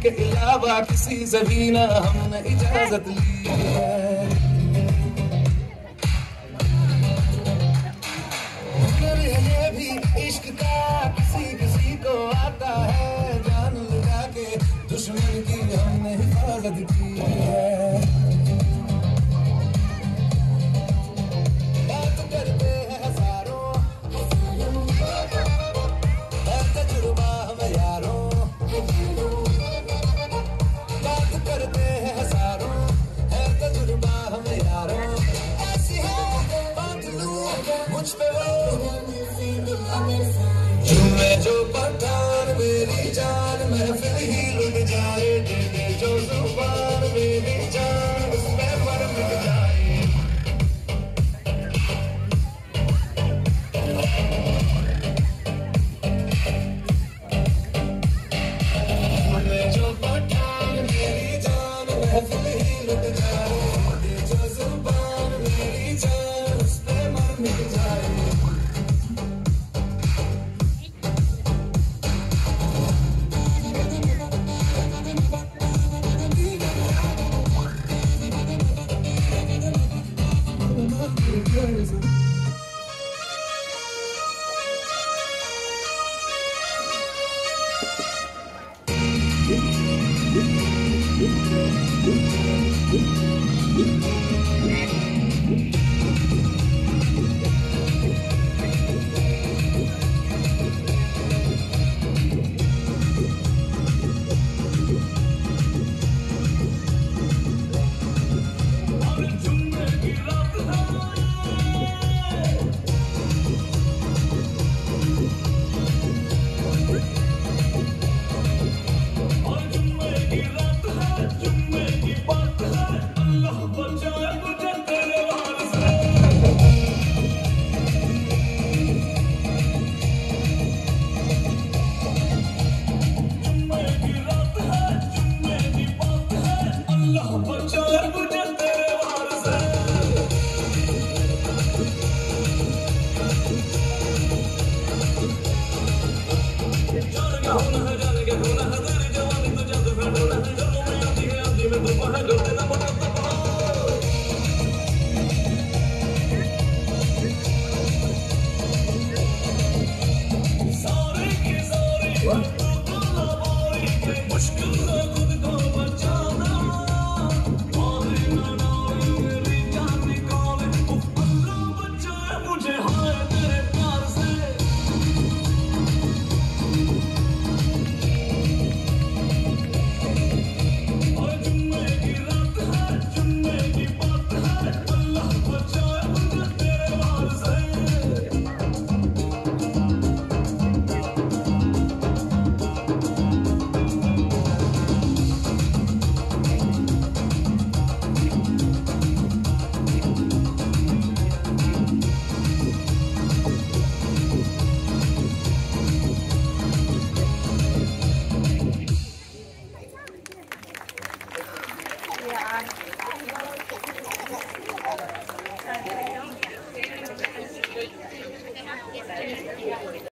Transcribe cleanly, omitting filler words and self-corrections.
के अलावा किसी से भी ना हमने इजाजत ली है। ये भी इश्क का किसी किसी को आता है, जान लगा के दुश्मन की हमने हिफाजत की है। बात करते हैं हजारों, है तजुर्बा हमें यारों। बात करते हैं हजारों, है तजुर्बा हमें यारों। ऐसी है बात लूं मुझ पे वो झूमे जो पठान मेरी जान, महफिल ही लुट जाए। दे दे जो जुबान मेरी जान, उसमें मर मिट जाए। झूमे जो पठान मेरी जान, महफिल ही लुट जाए। दे दे जो जुबान मेरी जान, उसमें मर मिट जाए। Thank you.